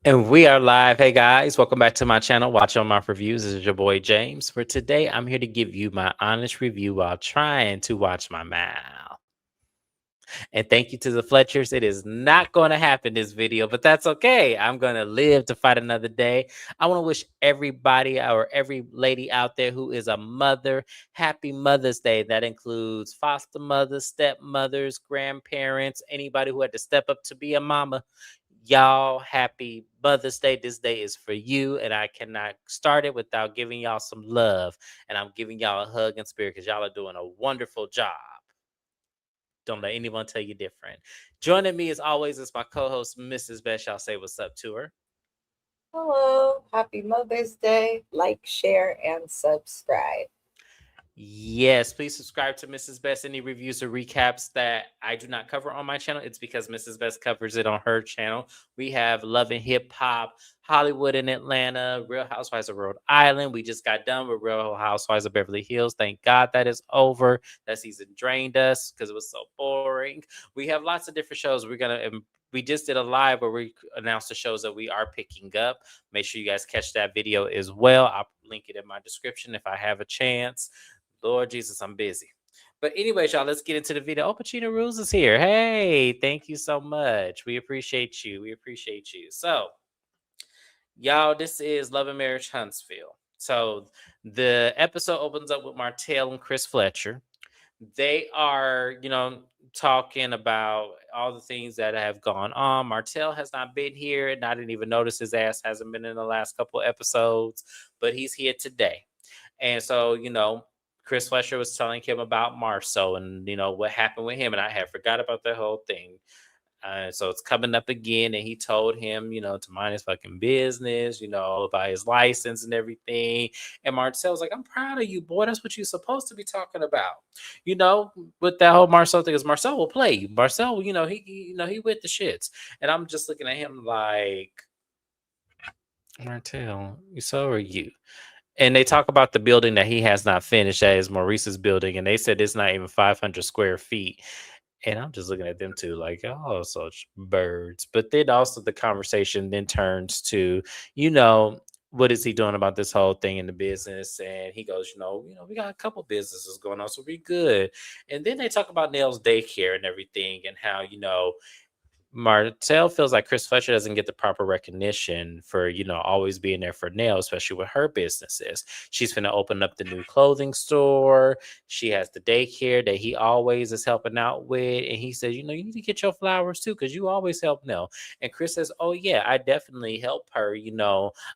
And we are live. Hey guys, welcome back to my channel, WatchYoMouthReviews. This is your boy James. For today, I'm here to give you my honest review while trying to watch my mouth. And thank you to the Fletchers. It is not going to happen this video, but that's okay. I'm going to live to fight another day. I want to wish everybody or every lady out there who is a mother, happy Mother's Day. That includes foster mothers, stepmothers, grandparents, anybody who had to step up to be a mama. Y'all, happy Mother's Day. This day is for you, and I cannot start it without giving y'all some love. And I'm giving y'all a hug and spirit because y'all are doing a wonderful job. Don't let anyone tell you different. Joining me as always is my co-host, Mrs. Best. Y'all say what's up to her. Hello, happy Mother's Day. Like, share, and subscribe. Yes, please subscribe to Mrs. Best. Any reviews or recaps that I do not cover on my channel, it's because Mrs. Best covers it on her channel. We have Love and Hip Hop, Hollywood in Atlanta, Real Housewives of Rhode Island. We just got done with Real Housewives of Beverly Hills. Thank God that is over. That season drained us because it was so boring. We have lots of different shows. We just did a live where we announced the shows that we are picking up. Make sure you guys catch that video as well. I'll link it in my description if I have a chance. Lord Jesus, I'm busy. But anyways, y'all, let's get into the video. Oh, Pacino Rules is here. Hey, thank you so much. We appreciate you. We appreciate you. So, y'all, this is Love and Marriage Huntsville. So the episode opens up with Martell and Chris Fletcher. They are, talking about all the things that have gone on. Martell has not been here, and I didn't even notice his ass hasn't been in the last couple of episodes, but he's here today. And so, Chris Fletcher was telling him about Marceau and, what happened with him. And I had forgot about that whole thing. So it's coming up again. And he told him, to mind his fucking business, about his license and everything. And Marcel's like, I'm proud of you, boy. That's what you're supposed to be talking about. You know, with that whole Marcel thing, is Marcel will play you. Marcel, he with the shits. And I'm just looking at him like, Martel, so are you. And they talk about the building that he has not finished. That is Maurice's building, and they said it's not even 500 square feet. And I'm just looking at them too, like, oh, such birds. But then also the conversation then turns to, you know, what is he doing about this whole thing in the business? And he goes, we got a couple businesses going on, so we good. And then they talk about Nell's daycare and everything, and how Martell feels like Chris Fletcher doesn't get the proper recognition for, always being there for Nell, especially with her businesses. She's going to open up the new clothing store. She has the daycare that he always is helping out with. And he says, you need to get your flowers too, because you always help Nell. And Chris says, oh, yeah, I definitely help her.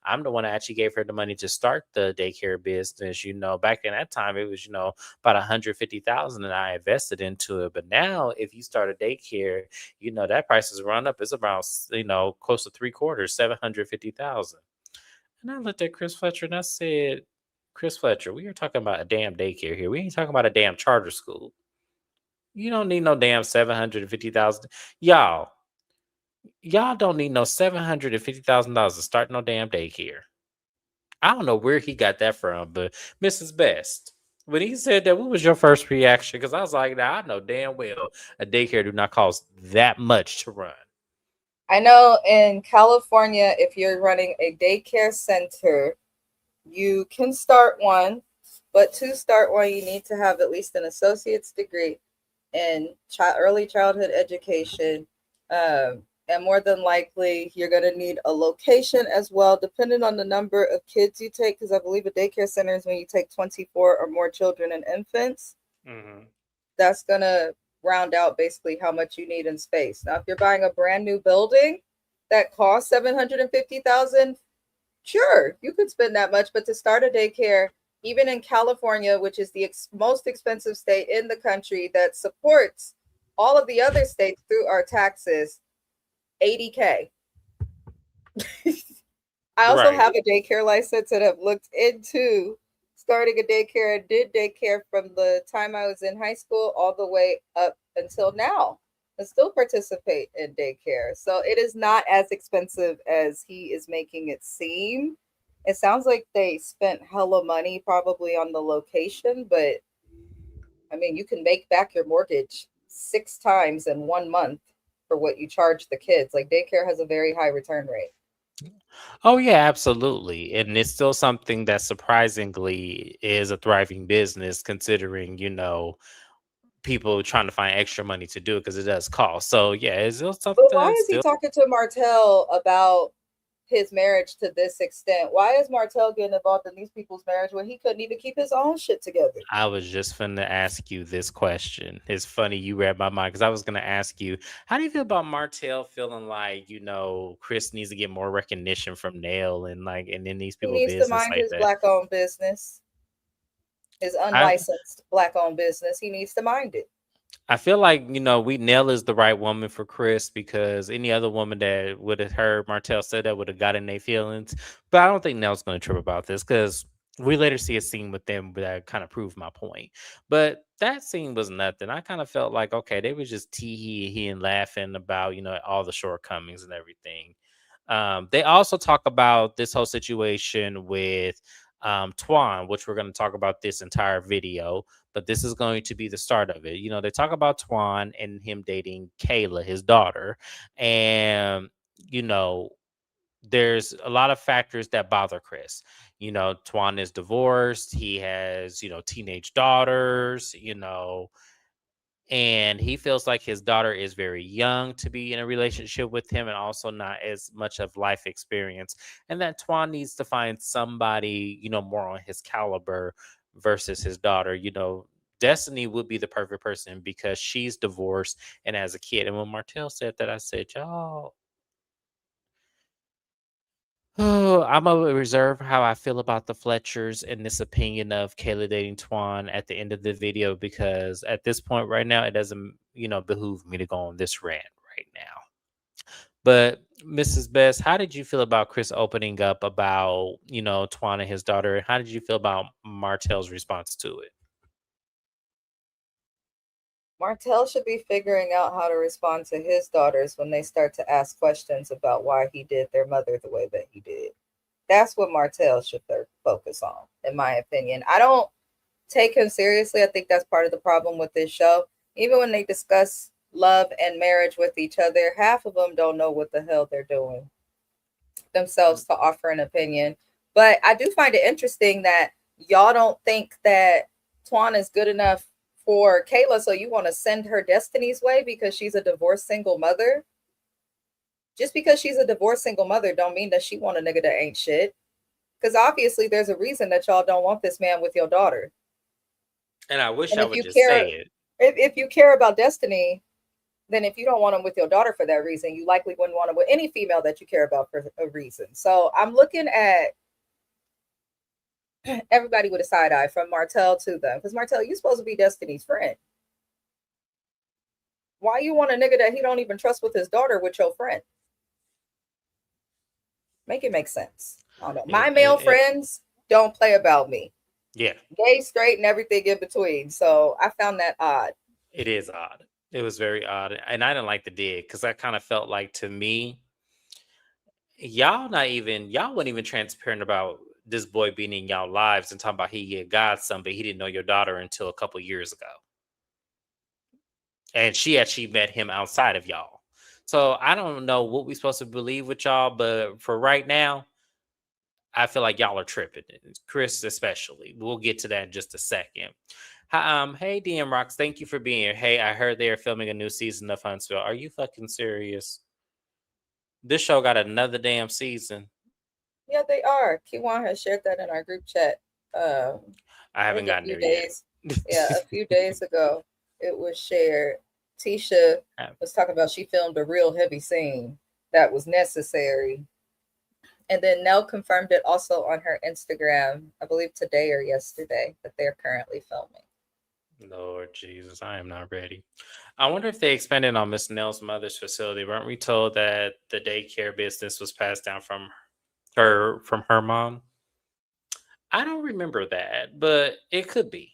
I'm the one that actually gave her the money to start the daycare business. Back in that time, it was, about 150,000 that I invested into it. But now, if you start a daycare, that price has run up. It's about, close to three quarters, 750,000. And I looked at Chris Fletcher and I said, Chris Fletcher, we are talking about a damn daycare here. We ain't talking about a damn charter school. You don't need no damn 750,000. Y'all don't need no $750,000 to start no damn daycare. I don't know where he got that from, but Mrs. Best, when he said that, what was your first reaction? Because I was like, nah, I know damn well a daycare do not cost that much to run. I know in California, if you're running a daycare center, you can start one, but to start one, you need to have at least an associate's degree in early childhood education. And more than likely, you're going to need a location as well, depending on the number of kids you take, because I believe a daycare center is when you take 24 or more children and infants. Mm-hmm. That's going to round out basically how much you need in space. Now, if you're buying a brand new building that costs 750,000, sure, you could spend that much, but to start a daycare, even in California, which is the most expensive state in the country that supports all of the other states through our taxes, 80K. I also Right. have a daycare license and have looked into starting a daycare and did daycare from the time I was in high school all the way up until now and still participate in daycare. So it is not as expensive as he is making it seem. It sounds like they spent hella money probably on the location, but I mean, you can make back your mortgage 6 times in 1 month for what you charge the kids. Like daycare has a very high return rate. Oh yeah, absolutely. And it's still something that surprisingly is a thriving business considering, people trying to find extra money to do it because it does cost. So yeah, it's still something But why that's is he still. talking to Martell about his marriage to this extent? Why is Martell getting involved in these people's marriage when he couldn't even keep his own shit together? I was just finna ask you this question. It's funny you read my mind because I was gonna ask you, how do you feel about Martell feeling like, Chris needs to get more recognition from Nell and and in these He people needs to business mind like his that? black owned business, his I unlicensed black owned business. He needs to mind it. I feel like, we Nell is the right woman for Chris because any other woman that would have heard Martell say that would have got in their feelings. But I don't think Nell's going to trip about this because we later see a scene with them that kind of proved my point. But that scene was nothing. I kind of felt like, okay, they were just tee and laughing about, all the shortcomings and everything. They also talk about this whole situation with Twan, which we're going to talk about this entire video, but this is going to be the start of it. They talk about Twan and him dating Kayla, his daughter, and you know, there's a lot of factors that bother Chris. Twan is divorced. He has, teenage daughters, and he feels like his daughter is very young to be in a relationship with him and also not as much of life experience, and that Twan needs to find somebody more on his caliber versus his daughter. Destiny would be the perfect person because she's divorced and has a kid. And when Martell said that, I said, y'all, oh, I'm gonna reserve how I feel about the Fletchers and this opinion of Kayla dating Twan at the end of the video because at this point right now, it doesn't, behoove me to go on this rant right now. But Mrs. Best, how did you feel about Chris opening up about, Twan and his daughter? And how did you feel about Martell's response to it? Martell should be figuring out how to respond to his daughters when they start to ask questions about why he did their mother the way that he did. That's what Martell should focus on, in my opinion. I don't take him seriously. I think that's part of the problem with this show. Even when they discuss love and marriage with each other, half of them don't know what the hell they're doing themselves to offer an opinion. But I do find it interesting that y'all don't think that Twan is good enough for Kayla, so you want to send her Destiny's way because she's a divorced single mother. Just because she's a divorced single mother don't mean that she want a nigga that ain't shit. Because obviously there's a reason that y'all don't want this man with your daughter. And I wish And I if would you just say care, it. if you care about Destiny, then if you don't want him with your daughter for that reason, you likely wouldn't want him with any female that you care about for a reason. So I'm looking at everybody with a side eye from Martell to them. Because Martell, you supposed to be Destiny's friend. Why you want a nigga that he don't even trust with his daughter with your friend? Make it make sense. I don't know. My It, male it, it friends don't play about me. yeah, Gay, straight, and everything in between. So I found that odd. it is odd. It was very odd. And I didn't like the dig because I kind of felt like to me, y'all weren't even transparent about this boy being in y'all lives and talking about he had godson, but he didn't know your daughter until a couple years ago. And she actually met him outside of y'all. So I don't know what we're supposed to believe with y'all, but for right now, I feel like y'all are tripping. Chris, especially. We'll get to that in just a second. Hi, hey DM Rocks, thank you for being here. Hey, I heard they are filming a new season of Huntsville. Are you fucking serious? This show got another damn season. Yeah, they are. Keywan has shared that in our group chat. I I haven't think a gotten few there yet. days. Yeah, a few days ago, it was shared. Tisha was talking about she filmed a real heavy scene that was necessary. And then Nell confirmed it also on her Instagram, I believe today or yesterday, that they're currently filming. Lord Jesus, I am not ready. I wonder if they expanded on Miss Nell's mother's facility. Weren't we told that the daycare business was passed down from her mom? I don't remember that, but it could be.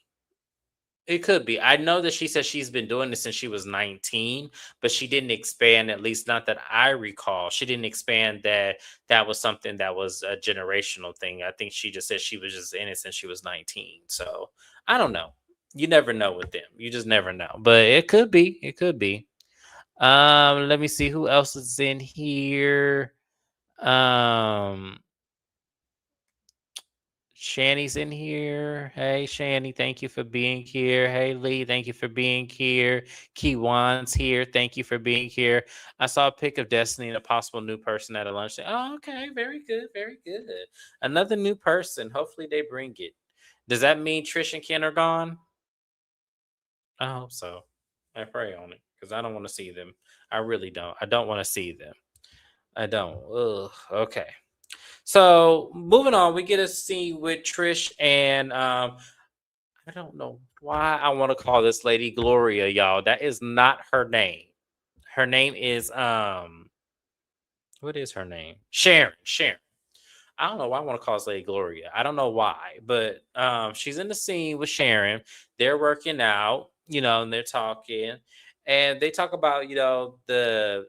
It could be. I know that she said she's been doing this since she was 19, but she didn't expand, at least not that I recall. She didn't expand that that was something that was a generational thing. I think she just said she was just in it since she was 19. So I don't know. You never know with them. You just never know. But it could be. It could be. Let me see who else is in here. Um, Shanny's in here. Hey, Shanny, thank you for being here. Hey, Lee, thank you for being here. Keywan's here. Thank you for being here. I saw a pic of Destiny and a possible new person at a lunch. Oh, okay. Very good. Very good. Another new person. Hopefully, they bring it. Does that mean Trish and Ken are gone? I hope so. I pray on it because I don't want to see them. I really don't. I don't want to see them. I don't. Ugh. Okay. So moving on, we get a scene with Trish and I don't know why I want to call this lady Gloria, y'all. That is not her name. Her name is what is her name? Sharon. Sharon. I don't know why I want to call this lady Gloria. I don't know why, but she's in the scene with Sharon. They're working out, and they're talking, and they talk about the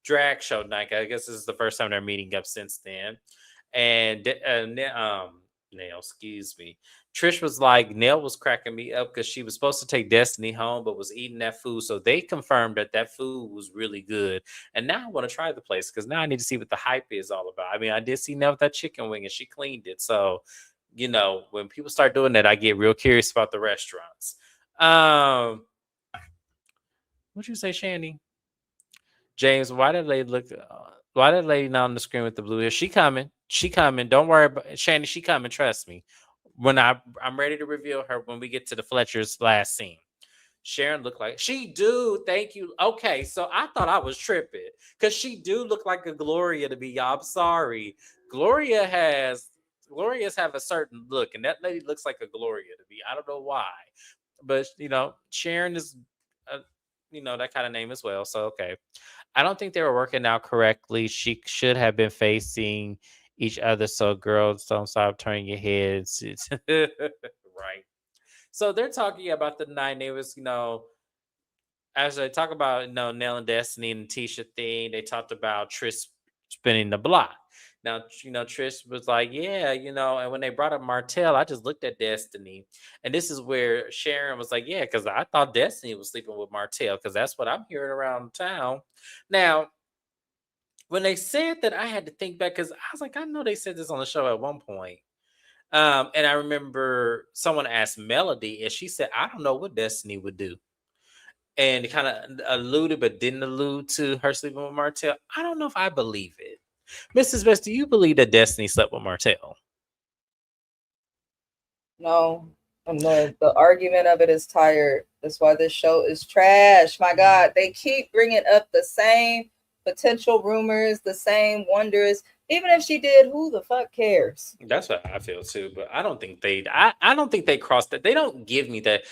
drag show night. I guess this is the first time they're meeting up since then, and Nell, excuse me. Trish was like, Nell was cracking me up because she was supposed to take Destiny home, but was eating that food. So they confirmed that that food was really good. And now I want to try the place because now I need to see what the hype is all about. I mean, I did see Nell with that chicken wing and she cleaned it. So, when people start doing that, I get real curious about the restaurants. What'd you say, Shandy? James, why did lady look? Why did lady not on the screen with the blue hair? She coming. She coming. Don't worry about Shandy. She coming. Trust me. When I'm ready to reveal her when we get to the Fletcher's last scene. Sharon looked like she do. Thank you. Okay, so I thought I was tripping because she do look like a Gloria to me. Y'all, I'm sorry. Gloria's have a certain look, and that lady looks like a Gloria to me. I don't know why, but Sharon is, that kind of name as well. So okay, I don't think they were working out correctly. She should have been facing each other so girls don't stop turning your heads. Right. So they're talking about the night. They was, as they talk about, Nell and Destiny and the Tisha thing, they talked about Trish spinning the block. Now, Trish was like, yeah, and when they brought up Martell, I just looked at Destiny. And this is where Sharon was like, yeah, because I thought Destiny was sleeping with Martell, because that's what I'm hearing around town. Now, when they said that, I had to think back because I was like, I know they said this on the show at one point. And I remember someone asked Melody, and she said, I don't know what Destiny would do. And kind of alluded, but didn't allude to her sleeping with Martell. I don't know if I believe it. Mrs. Best, do you believe that Destiny slept with Martell? No, and the argument of it is tired. That's why this show is trash. My God, they keep bringing up the same potential rumors, the same wonders. Even if she did, who the fuck cares? That's what I feel too, but I don't think they. I don't think they crossed that. They don't give me that,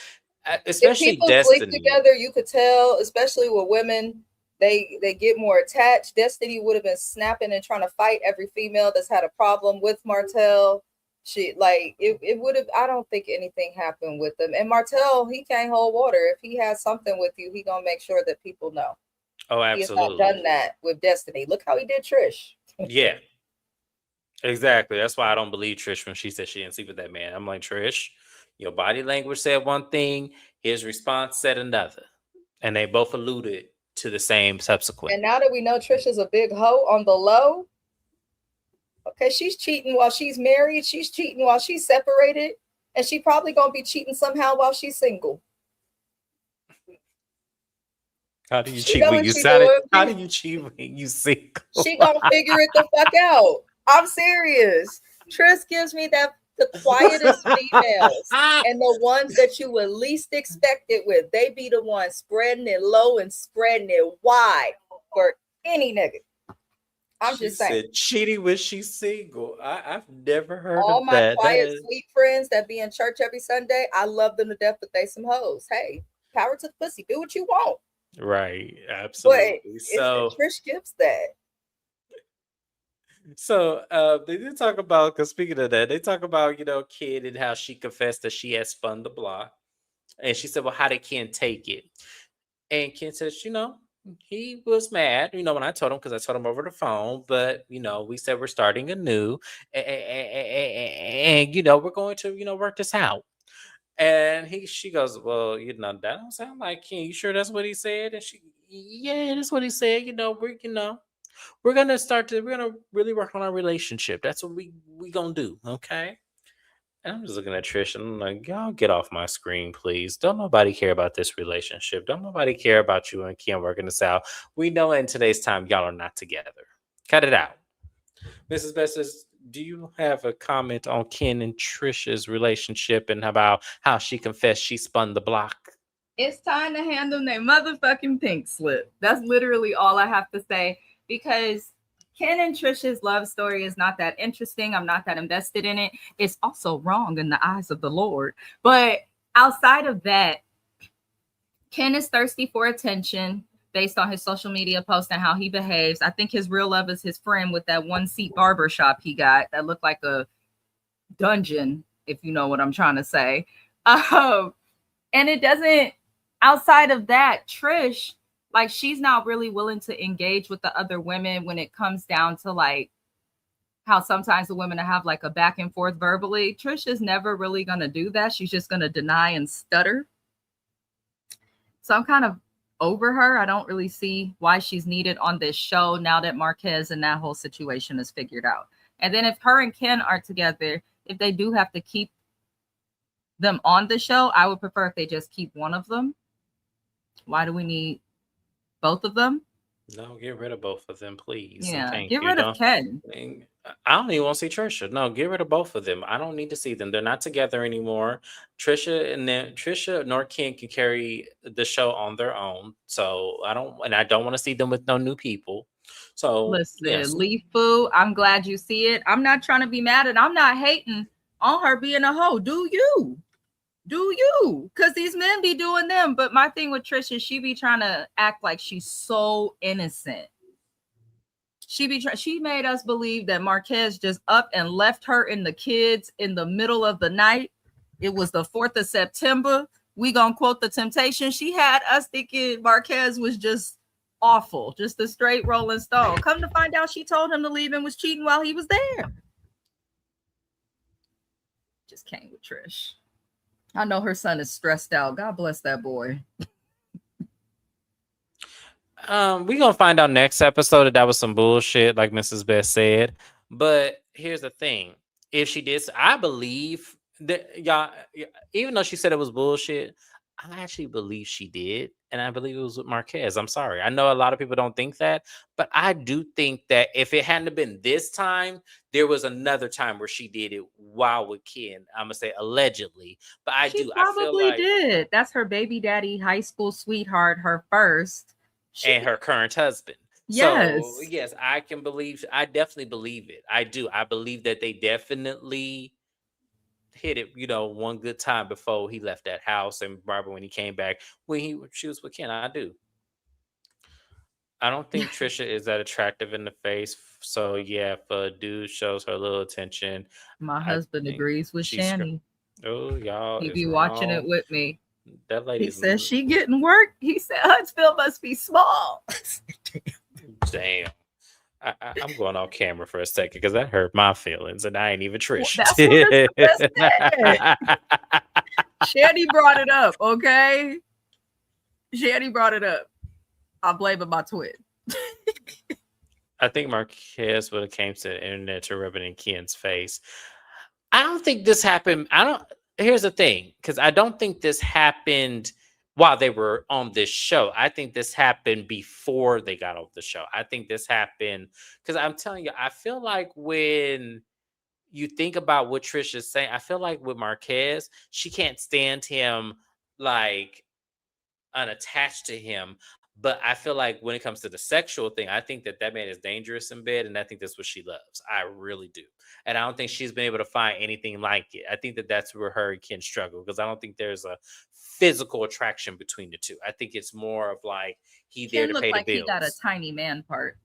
If especially people sleep Destiny. together, you could tell, especially with women, they get more attached. Destiny would have been snapping and trying to fight every female that's had a problem with Martell. She like it would have. I don't think anything happened with them. And Martell, he can't hold water. If he has something with you, he gonna make sure that people know. Oh, He has not absolutely. done that with Destiny. Look how he did Trish. Yeah, exactly. That's why I don't believe Trish when she said she didn't sleep with that man. I'm like, Trish, your body language said one thing, his response said another, and they both alluded to the same subsequent. And now that we know Trish is a big hoe on the low, okay, she's cheating while she's married. She's cheating while she's separated. And she probably gonna be cheating somehow while she's single. How do you She cheat know when what you she sounded? How doing. do you cheat when you single? She gonna figure it the fuck out. I'm serious. Trish gives me that the quietest females and the ones that you would least expect it with. They be the ones spreading it low and spreading it wide for any nigga. I'm She just saying. said cheating when she's single. I've never heard All of my that. That quiet, is sweet friends that be in church every Sunday, I love them to death, but they some hoes. Hey, power to the pussy. Do what you want. right. But Absolutely. it's So Trish gives that. they did talk about, because speaking of that, they talk about, Kid and how she confessed that she had spun the block. And she said, well, how did Ken take it? And Ken says, he was mad, when I told him, because I told him over the phone, but, we said we're starting anew, and we're going to, work this out. And she goes, well, that don't sound like Ken. You sure that's what he said? And she, yeah, that's what he said. We're. we're gonna really work on our relationship. That's what we gonna do, okay? And I'm just looking at Trish and I'm like, y'all get off my screen, please. Don't nobody care about this relationship. Don't nobody care about you and Ken working this out. We know in today's time y'all are not together. Cut it out. Mrs. Bessis, do you have a comment on Ken and Trisha's relationship and about how she confessed she spun the block? It's time to hand them their motherfucking pink slip. That's literally all I have to say, because Ken and Trisha's love story is not that interesting. I'm not that invested in it. It's also wrong in the eyes of the Lord. But outside of that, Ken is thirsty for attention based on his social media posts and how he behaves. I think his real love is his friend with that one seat barber shop he got that looked like a dungeon, if you know what I'm trying to say. And it doesn't, outside of that, Trish, like, she's not really willing to engage with the other women when it comes down to like how sometimes the women have like a back and forth verbally. Trish is never really going to do that. She's just going to deny and stutter. So I'm kind of over her. I don't really see why she's needed on this show now that Marquez and that whole situation is figured out. And then if her and Ken are together, if they do have to keep them on the show, I would prefer if they just keep one of them. Why do we need both of them? No, get rid of both of them, please. Yeah, Thank get you. rid of Ken. I don't even want to see Trisha. No, get rid of both of them. I don't need to see them. They're not together anymore. Trisha nor Ken can carry the show on their own. So I don't want to see them with no new people. So Listen, yes. Lee Fu, I'm glad you see it. I'm not trying to be mad, and I'm not hating on her being a hoe. Do you? Because these men be doing them. But my thing with Trish is she be trying to act like she's so innocent. She made us believe that Marquez just up and left her and the kids in the middle of the night. It was the 4th of September. We gonna quote the Temptation. She had us thinking Marquez was just awful, just a straight Rolling Stone. Come to find out, she told him to leave and was cheating while he was there. Just came with Trish. I know her son is stressed out. God bless that boy. We gonna find out next episode that was some bullshit, like Mrs. Best said. But here's the thing: if she did, I believe that y'all, even though she said it was bullshit, I actually believe she did, and I believe it was with Marquez. I'm sorry, I know a lot of people don't think that, but I do think that if it hadn't been this time, there was another time where she did it while with Ken. I'm gonna say allegedly, but I feel like did. That's her baby daddy, high school sweetheart, her first. And her current husband. Yes. So yes, I definitely believe it. I do. I believe that they definitely hit it, one good time before he left that house, and Barbara when he came back, she was with Ken. I do. I don't think Trisha is that attractive in the face. So yeah, if a dude shows her a little attention, my husband agrees with Shani. Oh, y'all, he be watching it with me. That lady he says she getting work. He said Huntsville must be small. Damn. I'm going off camera for a second because that hurt my feelings, and I ain't even Trish. Well, that's what Shani brought it up, okay? Shani brought it up. I'm blaming my twin. I think Marquez would have came to the internet to rub it in Ken's face. I don't think this happened. Here's the thing, because I don't think this happened while they were on this show. I think this happened before they got off the show. I think this happened because I'm telling you, I feel like when you think about what Trish is saying, I feel like with Marquez, she can't stand him like unattached to him. But I feel like when it comes to the sexual thing, I think that man is dangerous in bed, and I think that's what she loves. I really do. And I don't think she's been able to find anything like it. I think that that's where her and Ken struggle, because I don't think there's a physical attraction between the two. I think it's more of like Ken there to pay like the bills. He got a tiny man part.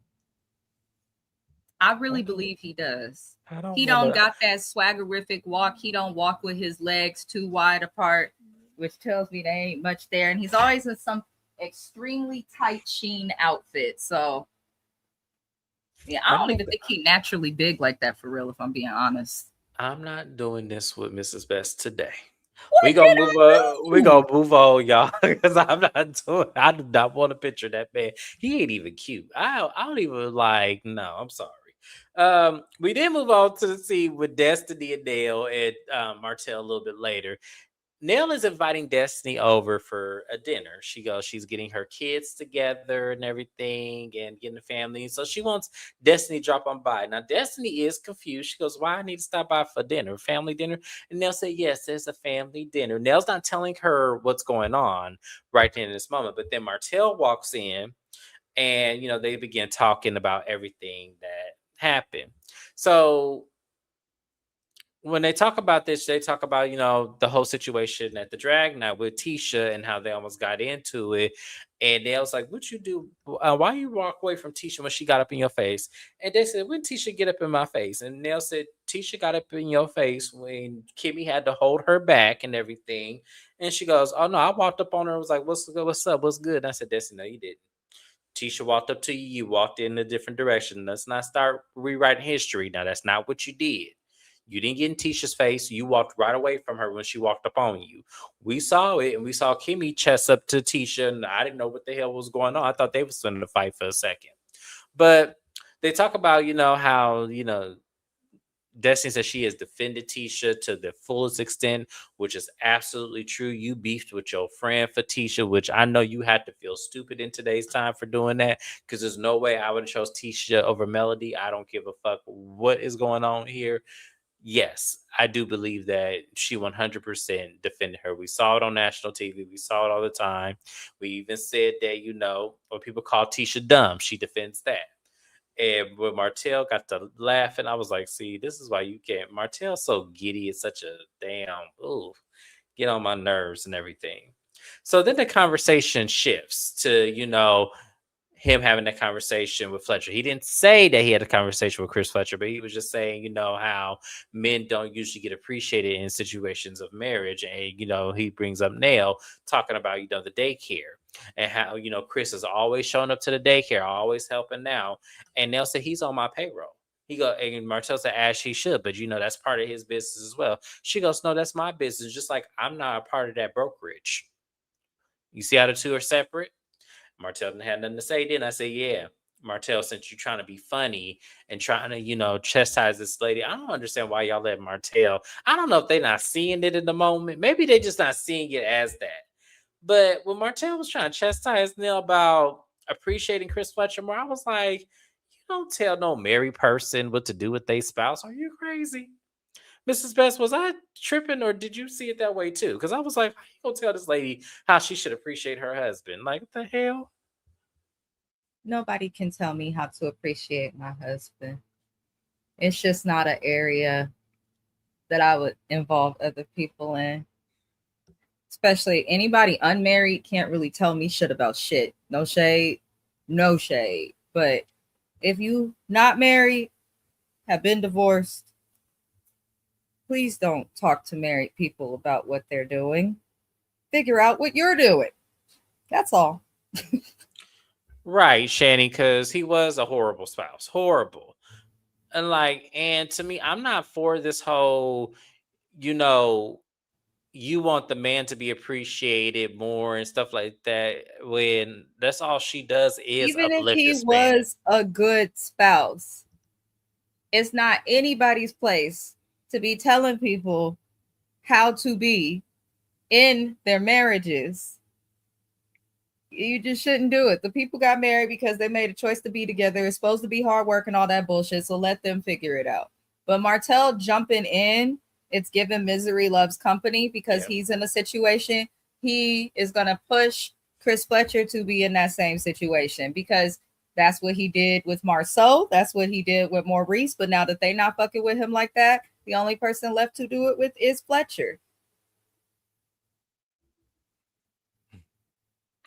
I really believe he does. He don't got that swaggerific walk. He don't walk with his legs too wide apart, which tells me there ain't much there. And he's always in some extremely tight sheen outfit. So yeah, I don't even think he naturally big like that for real, if I'm being honest. I'm not doing this with Mrs. Best today. We gonna move on. We gonna move on, y'all, because I'm not doing. I do not want to picture that man. He ain't even cute. I don't even like. No, I'm sorry. We did move on to the scene with Destiny and Nell and Martell a little bit later. Nell is inviting Destiny over for a dinner. She goes, she's getting her kids together and everything and getting the family. So she wants Destiny to drop on by. Now, Destiny is confused. She goes, why I need to stop by for dinner? Family dinner? And Nell said, yes, there's a family dinner. Nell's not telling her what's going on right then in this moment. But then Martell walks in and, they begin talking about everything that happened. So when they talk about this, they talk about, the whole situation at the drag night with Tisha and how they almost got into it. And they was like, what you do? Why you walk away from Tisha when she got up in your face? And they said, when Tisha get up in my face? And Nell said, Tisha got up in your face when Kimmy had to hold her back and everything. And she goes, oh no, I walked up on her and was like, what's good? What's up? What's good? And I said, Destiny, no, you didn't. Tisha walked up to you. You walked in a different direction. Let's not start rewriting history. Now, that's not what you did. You didn't get in Tisha's face. You walked right away from her when she walked up on you. We saw it, and we saw Kimmy chest up to Tisha, and I didn't know what the hell was going on. I thought they was going to fight for a second. But they talk about, how, Destiny says she has defended Tisha to the fullest extent, which is absolutely true. You beefed with your friend for Tisha, which I know you had to feel stupid in today's time for doing that, because there's no way I would have chose Tisha over Melody. I don't give a fuck what is going on here. Yes, I do believe that she 100% defended her. We saw it on national TV. We saw it all the time. We even said that, when people call Tisha dumb, she defends that. And when Martell got to laughing, I was like, see, this is why you can't. Martell's so giddy. It's such a damn, ooh, get on my nerves and everything. So then the conversation shifts to, him having that conversation with Fletcher. He didn't say that he had a conversation with Chris Fletcher, but he was just saying, how men don't usually get appreciated in situations of marriage. And, he brings up Nell talking about, the daycare and how, Chris is always showing up to the daycare, always helping out. And Nell said, he's on my payroll. And Martell said, as he should, but that's part of his business as well. She goes, no, that's my business. Just like I'm not a part of that brokerage. You see how the two are separate? Martell didn't have nothing to say then. I said, yeah, Martell, since you're trying to be funny and trying to, chastise this lady, I don't understand why y'all let Martell. I don't know if they're not seeing it in the moment. Maybe they're just not seeing it as that. But when Martell was trying to chastise Nell about appreciating Chris Fletcher more, I was like, you don't tell no married person what to do with their spouse. Are you crazy? Mrs. Best, was I tripping or did you see it that way too? Because I was like, how you gonna tell this lady how she should appreciate her husband? Like, what the hell? Nobody can tell me how to appreciate my husband. It's just not an area that I would involve other people in. Especially anybody unmarried can't really tell me shit about shit. No shade, no shade. But if you not married, have been divorced, please don't talk to married people about what they're doing. Figure out what you're doing. That's all. Right, Shani, because he was a horrible spouse. Horrible. And to me, I'm not for this whole, you want the man to be appreciated more and stuff like that, when that's all she does is even if uplift he this man. was a good spouse, it's not anybody's place to be telling people how to be in their marriages. You just shouldn't do it. The people got married because they made a choice to be together. It's supposed to be hard work and all that bullshit, so let them figure it out. But Martell jumping in, it's given misery loves company, because he's in a situation. He is going to push Chris Fletcher to be in that same situation, because that's what he did with Marceau. That's what he did with Maurice. But now that they not fucking with him like that, the only person left to do it with is Fletcher.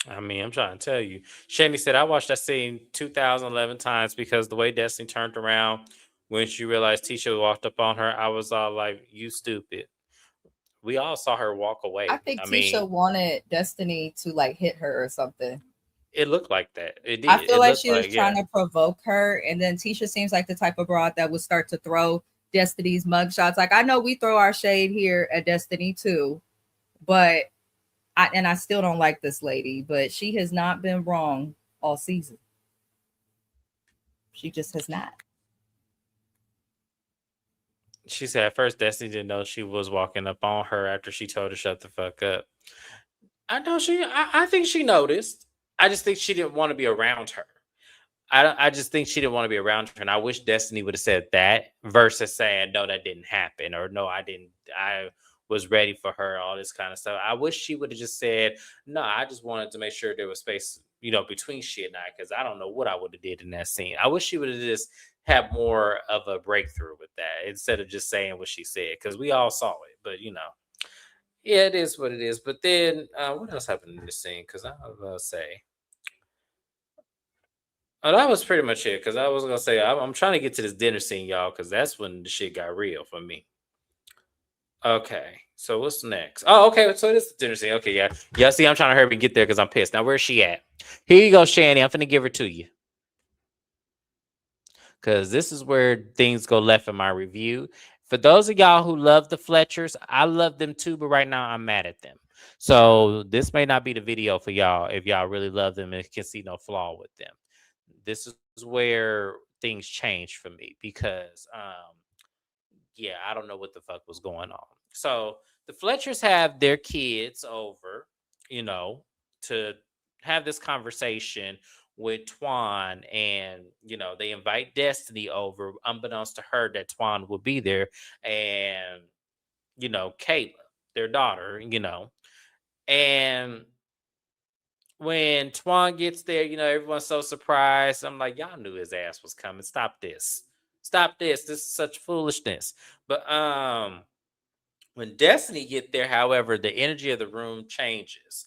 I mean, I'm trying to tell you. Shani said, I watched that scene 2011 times because the way Destiny turned around when she realized Tisha walked up on her, I was all like, you stupid. We all saw her walk away. I think Tisha wanted Destiny to like hit her or something. It looked like that. It did. I feel like she was trying to provoke her. And then Tisha seems like the type of broad that would start to throw Destiny's mugshots. Like, I know we throw our shade here at Destiny too. But I still don't like this lady, but she has not been wrong all season. She just has not. She said at first Destiny didn't know she was walking up on her after she told her shut the fuck up. I think she noticed. I just think she didn't want to be around her. I just think she didn't want to be around her, and I wish Destiny would have said that versus saying no, that didn't happen, or no, I didn't. I was ready for her, all this kind of stuff. I wish she would have just said no. I just wanted to make sure there was space, between she and I, because I don't know what I would have did in that scene. I wish she would have just had more of a breakthrough with that instead of just saying what she said, because we all saw it. But yeah, it is what it is. But then, what else happened in this scene? Because I was gonna say. Oh, that was pretty much it. Because I was gonna say I'm trying to get to this dinner scene, y'all, because that's when the shit got real for me. Okay, so what's next? Oh, okay, so this is the dinner scene. Okay, yeah, yeah. See, I'm trying to hurry and get there because I'm pissed. Now, where's she at? Here you go, Shani. I'm finna give her to you because this is where things go left in my review. For those of y'all who love the Fletchers, I love them too, but right now I'm mad at them. So this may not be the video for y'all if y'all really love them and can see no flaw with them. This is where things change for me because yeah, I don't know what the fuck was going on. So the Fletchers have their kids over, to have this conversation with Twan, and they invite Destiny over, unbeknownst to her that Twan will be there, and Kayla, their daughter, and when Twan gets there, everyone's so surprised. I'm like, y'all knew his ass was coming. Stop this. Stop this. This is such foolishness. But when Destiny get there, however, the energy of the room changes.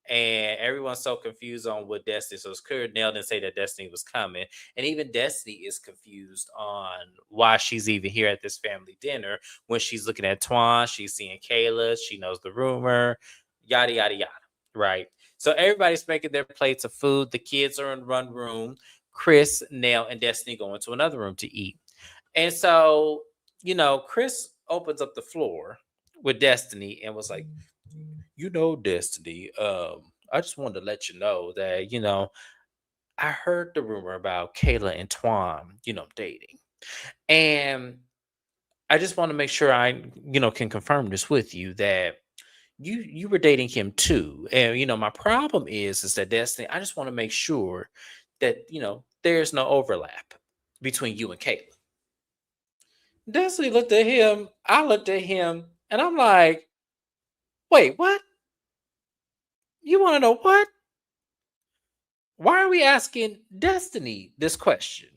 And everyone's so confused on what Destiny. So it's clear Nell didn't say that Destiny was coming. And even Destiny is confused on why she's even here at this family dinner. When she's looking at Twan, she's seeing Kayla, she knows the rumor, yada, yada, yada. Right. So everybody's making their plates of food. The kids are in one room. Chris, Nell, and Destiny go into another room to eat. And so, Chris opens up the floor with Destiny and was like, Destiny, I just wanted to let you know that, I heard the rumor about Kayla and Twan, dating. And I just want to make sure I, can confirm this with you that you were dating him too. And my problem is that Destiny, I just want to make sure that, there's no overlap between you and Kayla. Destiny looked at him, I looked at him, and I'm like, wait, what? You want to know what? Why are we asking Destiny this question?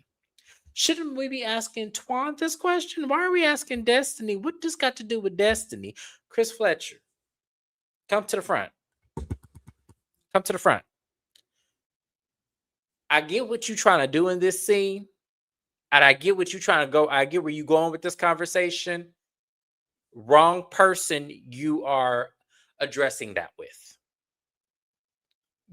Shouldn't we be asking Twan this question? Why are we asking Destiny? What this got to do with Destiny? Chris Fletcher, come to the front. Come to the front. I get what you're trying to do in this scene. And I get what you're trying to go. I get where you're going with this conversation. Wrong person you are addressing that with.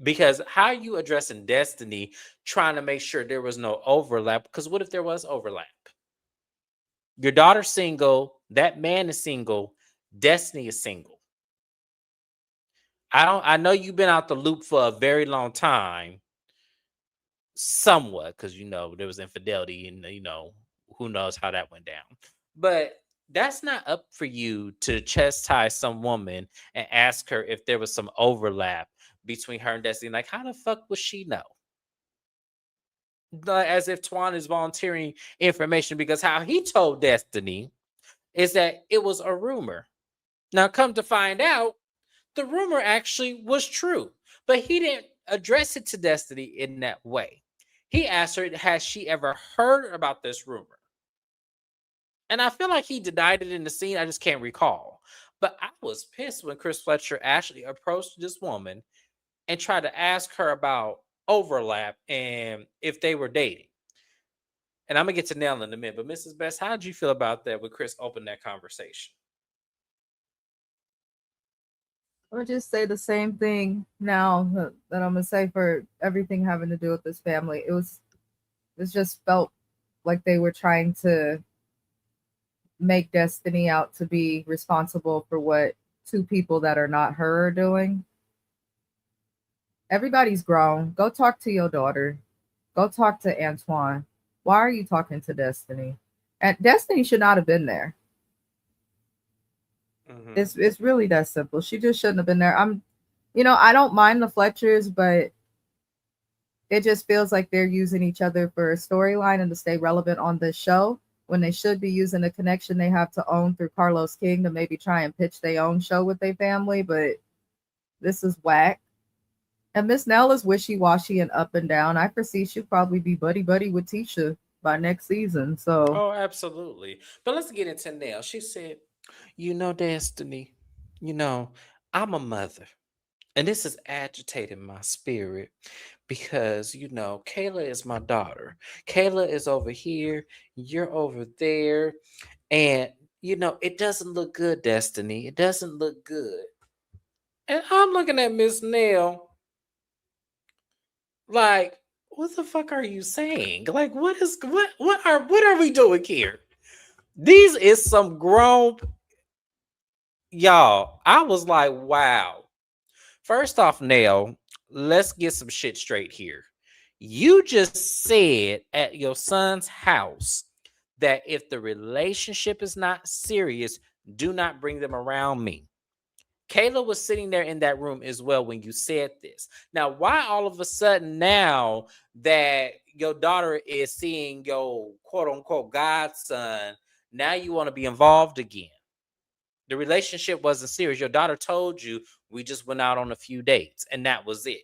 Because how are you addressing Destiny trying to make sure there was no overlap? Because what if there was overlap? Your daughter's single, that man is single, Destiny is single. I know you've been out the loop for a very long time. Somewhat, because there was infidelity and who knows how that went down. But that's not up for you to chastise some woman and ask her if there was some overlap between her and Destiny. Like, how the fuck would she know? As if Twan is volunteering information, because how he told Destiny is that it was a rumor. Now, come to find out, the rumor actually was true, but he didn't address it to Destiny in that way. He asked her, has she ever heard about this rumor? And I feel like he denied it in the scene. I just can't recall. But I was pissed when Chris Fletcher actually approached this woman and tried to ask her about overlap and if they were dating. And I'm going to get to Nell in a minute. But Mrs. Best, how did you feel about that when Chris opened that conversation? Or just say the same thing now that I'm gonna say for everything having to do with this family. It just felt like they were trying to make Destiny out to be responsible for what two people that are not her are doing. Everybody's grown. Go talk to your daughter. Go talk to Antoine. Why are you talking to Destiny? And Destiny should not have been there. Mm-hmm. It's really that simple. She just shouldn't have been there. I don't mind the Fletchers, but it just feels like they're using each other for a storyline and to stay relevant on this show when they should be using the connection they have to own through Carlos King to maybe try and pitch their own show with their family. But this is whack. And Miss Nell is wishy-washy and up and down. I foresee she'll probably be buddy-buddy with Tisha by next season. So, Oh, absolutely. But let's get into Nell. She said, Destiny, I'm a mother. And this is agitating my spirit because, Kayla is my daughter. Kayla is over here. You're over there. And, it doesn't look good, Destiny. It doesn't look good. And I'm looking at Miss Nell like, what the fuck are you saying? Like, what are we doing here? These is some grown y'all. I was like, wow. First off, Nell, let's get some shit straight here. You just said at your son's house that if the relationship is not serious, do not bring them around me. Kayla was sitting there in that room as well when you said this. Now, why all of a sudden now that your daughter is seeing your quote unquote godson, now you want to be involved again? The relationship wasn't serious. Your daughter told you we just went out on a few dates and that was it.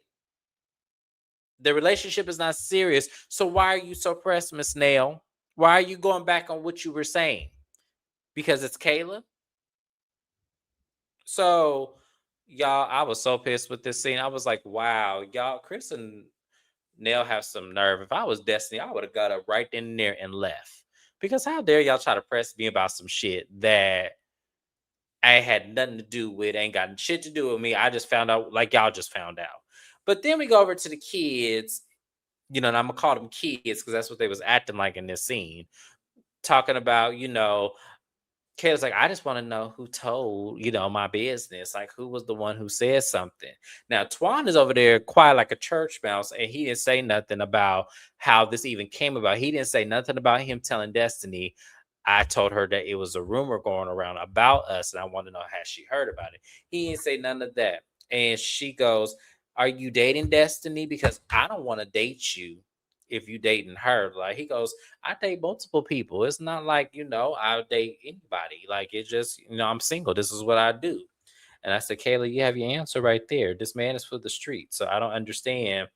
The relationship is not serious. So why are you so pressed, Miss Nell? Why are you going back on what you were saying? Because it's Kayla? So, y'all, I was so pissed with this scene. I was like, wow, y'all, Chris and Nell have some nerve. If I was Destiny, I would have got up right in there and left. Because how dare y'all try to press me about some shit that I had nothing to do with, ain't got shit to do with me. I just found out like y'all just found out. But then we go over to the kids, and I'm gonna call them kids because that's what they was acting like in this scene. Talking about, Kayla's like, I just want to know who told, my business. Like, who was the one who said something? Now, Twan is over there quiet like a church mouse, and he didn't say nothing about how this even came about. He didn't say nothing about him telling Destiny. I told her that it was a rumor going around about us, and I want to know has she heard about it. He didn't say none of that. And she goes, are you dating Destiny? Because I don't want to date you if you dating her. Like, he goes, I date multiple people. It's not like, I'll date anybody. Like, it's just, I'm single. This is what I do. And I said, Kayla, you have your answer right there. This man is for the street. So I don't understand,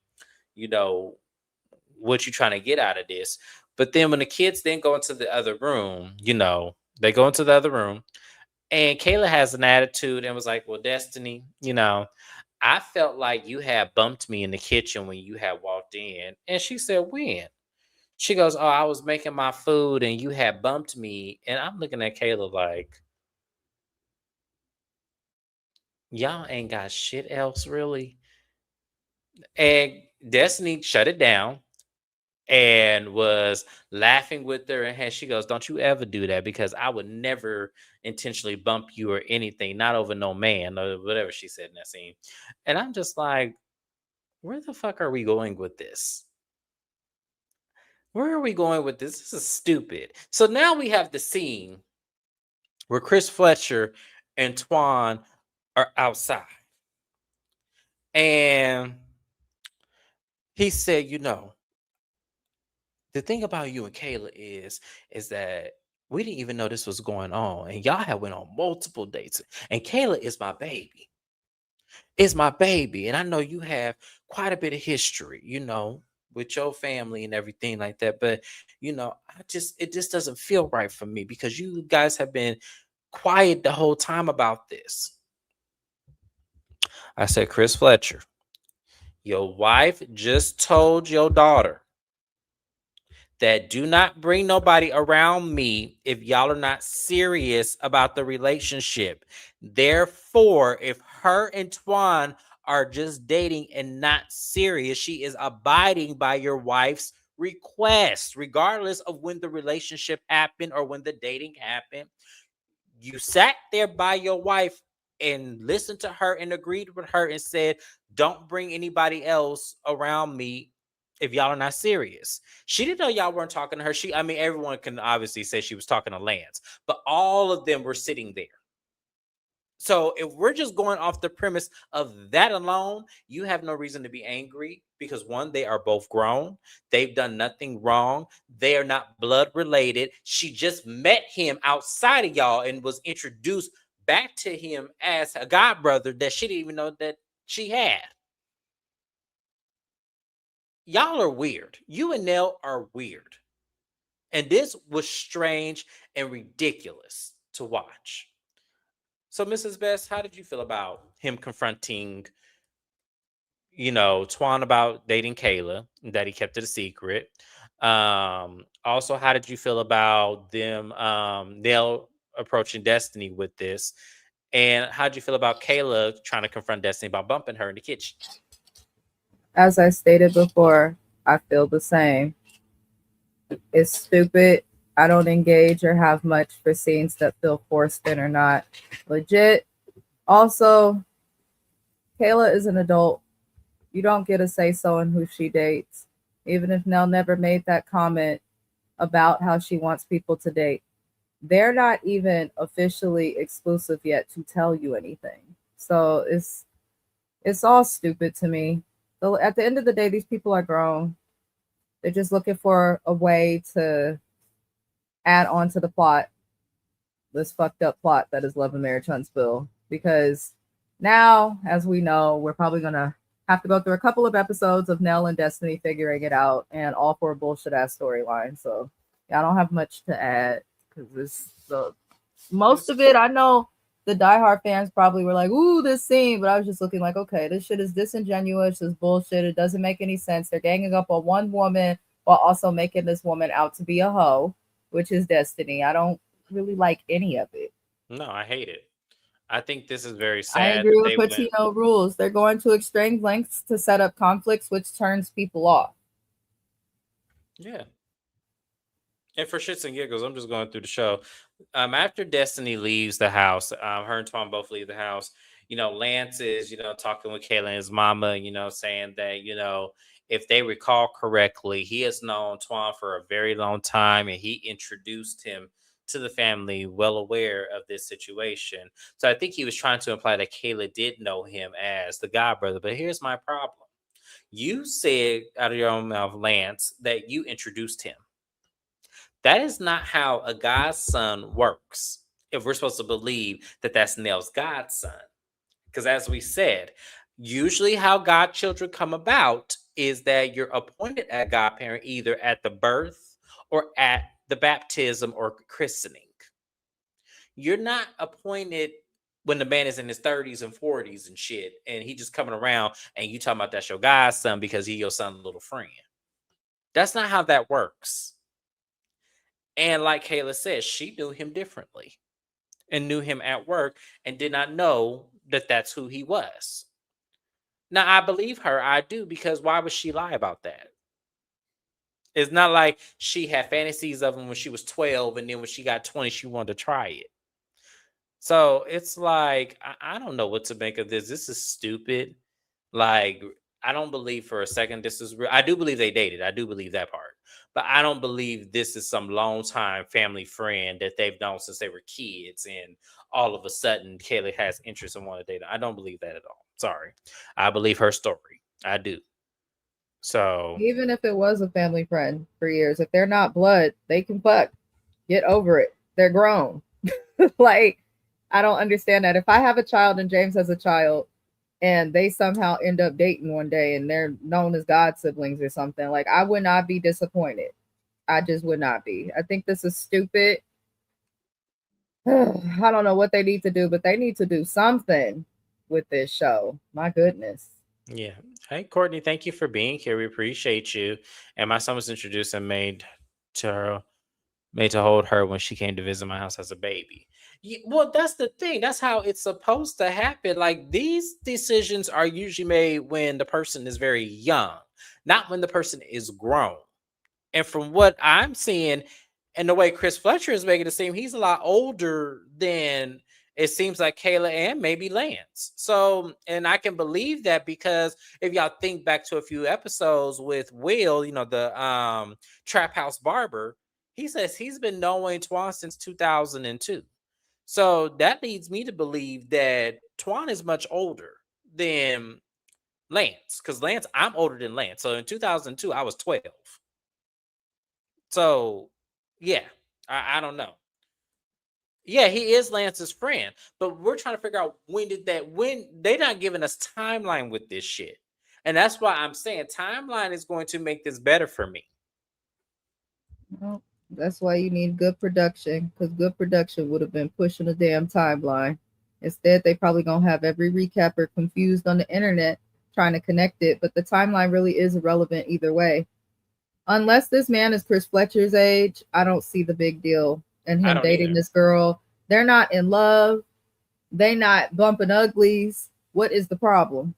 what you're trying to get out of this. But then when the kids then go into the other room, they go into the other room and Kayla has an attitude and was like, well, Destiny, I felt like you had bumped me in the kitchen when you had walked in. And she said, when? She goes, oh, I was making my food and you had bumped me. And I'm looking at Kayla like, y'all ain't got shit else really. And Destiny shut it down and was laughing with her. And she goes, don't you ever do that because I would never intentionally bump you or anything, not over no man or whatever she said in that scene. And I'm just like, where the fuck are we going with this? Where are we going with this? This is stupid. So now we have the scene where Chris Fletcher and Twan are outside. And he said, the thing about you and Kayla is that we didn't even know this was going on. And y'all had went on multiple dates. And Kayla is my baby. Is my baby. And I know you have quite a bit of history, with your family and everything like that. But, it just doesn't feel right for me because you guys have been quiet the whole time about this. I said, Chris Fletcher, your wife just told your daughter that do not bring nobody around me if y'all are not serious about the relationship. Therefore, if her and Twan are just dating and not serious, she is abiding by your wife's request, regardless of when the relationship happened or when the dating happened. You sat there by your wife and listened to her and agreed with her and said, don't bring anybody else around me if y'all are not serious. She didn't know y'all weren't talking to her. I mean, everyone can obviously say she was talking to Lance, but all of them were sitting there. So if we're just going off the premise of that alone, you have no reason to be angry because one, they are both grown. They've done nothing wrong. They are not blood related. She just met him outside of y'all and was introduced back to him as a god brother that she didn't even know that she had. Y'all are weird. You and Nell are weird. And this was strange and ridiculous to watch. So, Mrs. Best, how did you feel about him confronting, Twan about dating Kayla, that he kept it a secret? Also, how did you feel about them, Nell approaching Destiny with this? And how did you feel about Kayla trying to confront Destiny about bumping her in the kitchen? As I stated before, I feel the same. It's stupid. I don't engage or have much for scenes that feel forced in or not legit. Also, Kayla is an adult. You don't get a say so in who she dates. Even if Nell never made that comment about how she wants people to date, they're not even officially exclusive yet to tell you anything. So it's all stupid to me. At the end of the day, these people are grown. They're just looking for a way to add on to the plot, this fucked up plot that is Love and Marriage Huntsville. Because now, as we know, we're probably going to have to go through a couple of episodes of Nell and Destiny figuring it out, and all for a bullshit ass storyline. So yeah, I don't have much to add because most of it, I know the diehard fans probably were like, ooh, this scene, but I was just looking like, okay, this shit is disingenuous, this bullshit, it doesn't make any sense. They're ganging up on one woman while also making this woman out to be a hoe, which is Destiny. I don't really like any of it. No, I hate it. I think this is very I sad agree that with they went. Patino rules. They're going to extreme lengths to set up conflicts, which turns people off. Yeah. And for shits and giggles, I'm just going through the show. After Destiny leaves the house, her and Tom both leave the house. Lance is, talking with Kayla and his mama, saying that, if they recall correctly, he has known Twan for a very long time and he introduced him to the family, well aware of this situation. So I think he was trying to imply that Kayla did know him as the godbrother. But here's my problem. You said out of your own mouth, Lance, that you introduced him. That is not how a godson works. If we're supposed to believe that that's Nell's godson. Because as we said, usually how godchildren come about is that you're appointed a godparent either at the birth or at the baptism or christening. You're not appointed when the man is in his 30s and 40s and shit, and he just coming around and you talking about that's your godson because he your son's little friend. That's not how that works. And like Kayla said, she knew him differently and knew him at work and did not know that that's who he was. Now, I believe her. I do, because why would she lie about that? It's not like she had fantasies of him when she was 12 and then when she got 20, she wanted to try it. So it's like, I don't know what to make of this. This is stupid. Like, I don't believe for a second this is real. I do believe they dated. I do believe that part. But I don't believe this is some long time family friend that they've known since they were kids. And all of a sudden, Kayla has interest in wanting to date. I don't believe that at all. Sorry. I believe her story. I do. So Even if it was a family friend for years, if they're not blood, they can fuck. Get over it. They're grown. Like, I don't understand that. If I have a child and James has a child and they somehow end up dating one day and they're known as god siblings or something, like, I would not be disappointed. I just would not be. I think this is stupid. I don't know what they need to do, but they need to do something with this show. My goodness. yeah. Hey, Courtney, thank you for being here. We appreciate you. And my son was introduced and made to hold her when she came to visit my house as a baby. Yeah, well, that's the thing. That's how it's supposed to happen. Like, these decisions are usually made when the person is very young, not when the person is grown. And from what I'm seeing and the way Chris Fletcher is making it seem, he's a lot older than it seems like Kayla and maybe Lance. So, and I can believe that because if y'all think back to a few episodes with Will, the Trap House Barber, he says he's been knowing Twan since 2002. So that leads me to believe that Twan is much older than Lance, because Lance, I'm older than Lance. So in 2002, I was 12. So, yeah, I don't know. Yeah, he is Lance's friend, but we're trying to figure out when they're not giving us timeline with this shit. And that's why I'm saying timeline is going to make this better for me. Well, that's why you need good production, because good production would have been pushing a damn timeline. Instead, they probably gonna have every recapper confused on the internet trying to connect it, but the timeline really is irrelevant either way. Unless this man is Chris Fletcher's age, I don't see the big deal in I him don't dating either. this girl. They're not in love. They not bumping uglies. What is the problem?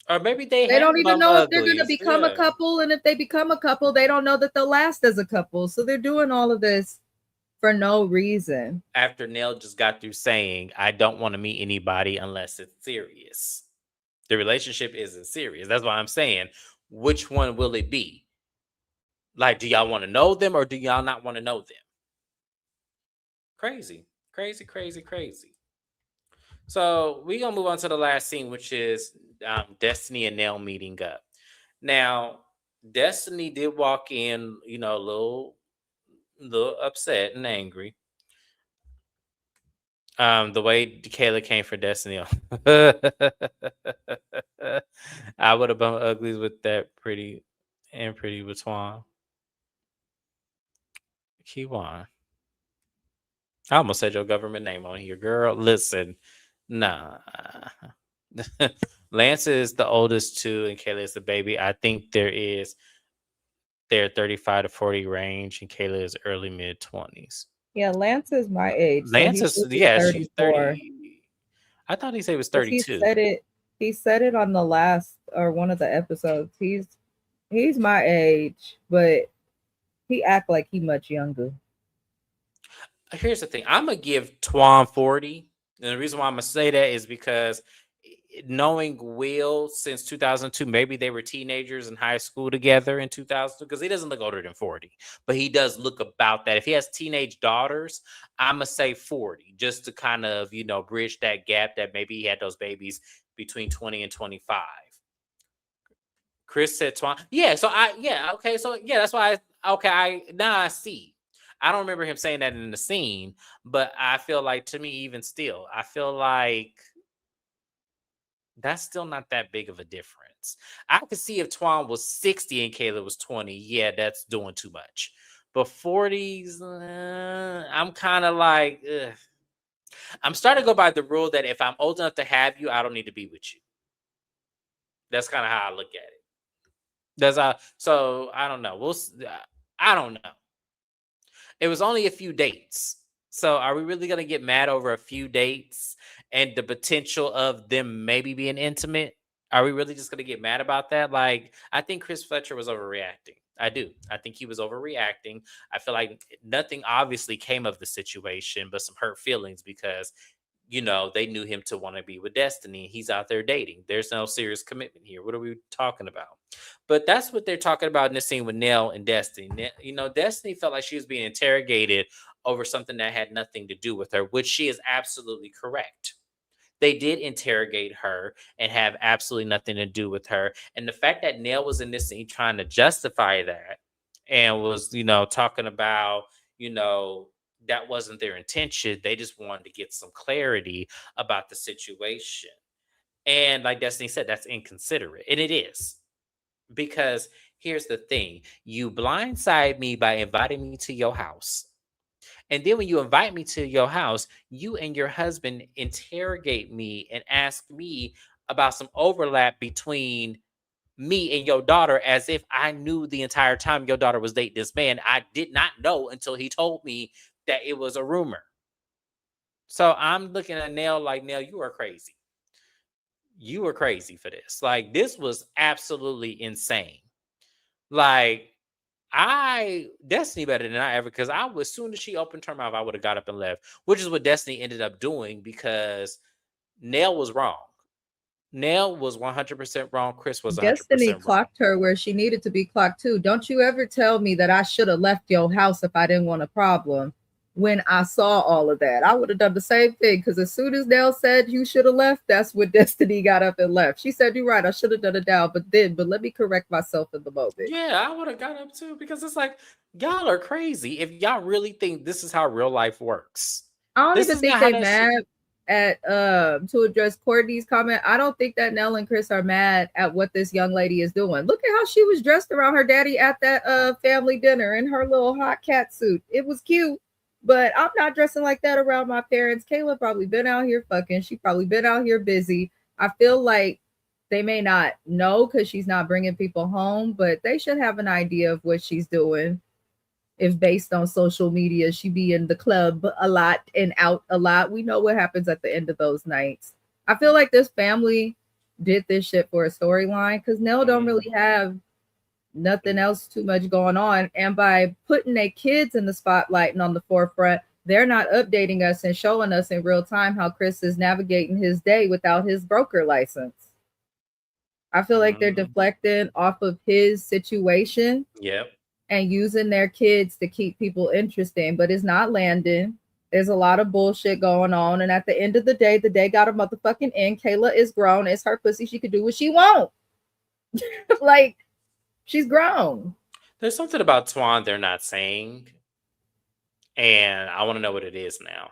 Or maybe they They don't have even bum know if they're going to uglies. become a Yeah. couple. And if they become a couple, they don't know that they'll last as a couple. So they're doing all of this for no reason. After Nell just got through saying, I don't want to meet anybody unless it's serious. The relationship isn't serious. That's why I'm saying, which one will it be? Like, do y'all want to know them or do y'all not want to know them? Crazy, crazy, crazy, crazy. So we're gonna move on to the last scene, which is Destiny and Nell meeting up. Now, Destiny did walk in, a little upset and angry. The way Kayla came for Destiny, I would have been uglies with that pretty with Twan. Keywan. I almost said your government name on here, girl. Listen, nah. Lance is the oldest too, and Kayla is the baby. I think they're 35 to 40 range, and Kayla is early mid 20s. Yeah, Lance is my age, so Lance he is, should be yeah, she's 34. 30. I thought he said he was Because 32. he said it on the last or one of the episodes. He's my age, but he act like he much younger. Here's the thing. I'm gonna give Twan 40. And the reason why I'm gonna say that is because knowing Will since 2002, maybe they were teenagers in high school together in 2002, because he doesn't look older than 40, but he does look about that. If he has teenage daughters, I'm gonna say 40, just to kind of, bridge that gap that maybe he had those babies between 20 and 25. Chris said Twan. Yeah, so okay, so yeah, that's why now I see. I don't remember him saying that in the scene, but I feel like, to me, even still, I feel like that's still not that big of a difference. I could see if Twan was 60 and Kayla was 20. Yeah, that's doing too much. But 40s, I'm kind of like, ugh. I'm starting to go by the rule that if I'm old enough to have you, I don't need to be with you. That's kind of how I look at it. So I don't know. I don't know. It was only a few dates. So are we really gonna get mad over a few dates and the potential of them maybe being intimate? Are we really just gonna get mad about that? Like, I think Chris Fletcher was overreacting. I do. I think he was overreacting. I feel like nothing obviously came of the situation, but some hurt feelings because they knew him to want to be with Destiny. He's out there dating. There's no serious commitment here. What are we talking about? But that's what they're talking about in this scene with Nell and Destiny. Destiny felt like she was being interrogated over something that had nothing to do with her, which she is absolutely correct. They did interrogate her and have absolutely nothing to do with her. And the fact that Nell was in this scene trying to justify that and was, talking about, that wasn't their intention. They just wanted to get some clarity about the situation. And like Destiny said, that's inconsiderate. And it is. Because here's the thing, you blindside me by inviting me to your house. And then when you invite me to your house, you and your husband interrogate me and ask me about some overlap between me and your daughter, as if I knew the entire time your daughter was dating this man. I did not know until he told me that it was a rumor. So I'm looking at Nell like, Nell, you are crazy. You were crazy for this. Like, this was absolutely insane. Like, Destiny better than I ever, because I was, as soon as she opened her mouth, I would have got up and left, which is what Destiny ended up doing, because Nell was wrong. Nell was 100% wrong. Chris was Destiny 100% wrong. clocked her where she needed to be clocked too. Don't you ever tell me that I should have left your house if I didn't want a problem. When I saw all of that, I would have done the same thing, because as soon as Nell said you should have left, that's when Destiny got up and left. She said, "You're right, I should have done it now, but let me correct myself in the moment." Yeah, I would have got up too, because it's like, y'all are crazy if y'all really think this is how real life works. I don't This even is not think how they that shit. mad at to address Courtney's comment. I don't think that Nell and Chris are mad at what this young lady is doing. Look at how she was dressed around her daddy at that family dinner in her little hot cat suit. It was cute, but I'm not dressing like that around my parents. Kayla probably been out here fucking. She probably been out here busy. I feel like they may not know because she's not bringing people home, but they should have an idea of what she's doing. If based on social media, she be in the club a lot and out a lot, we know what happens at the end of those nights. I feel like this family did this shit for a storyline, because Nell don't really have nothing else too much going on. And by putting their kids in the spotlight and on the forefront, they're not updating us and showing us in real time how Chris is navigating his day without his broker license. I feel like they're deflecting off of his situation Yep. and using their kids to keep people interesting, but it's not landing. There's a lot of bullshit going on, and at the end of the day got a motherfucking end. Kayla is grown. It's her pussy. She could do what she want. Like, she's grown. There's something about Twan they're not saying, and I want to know what it is now.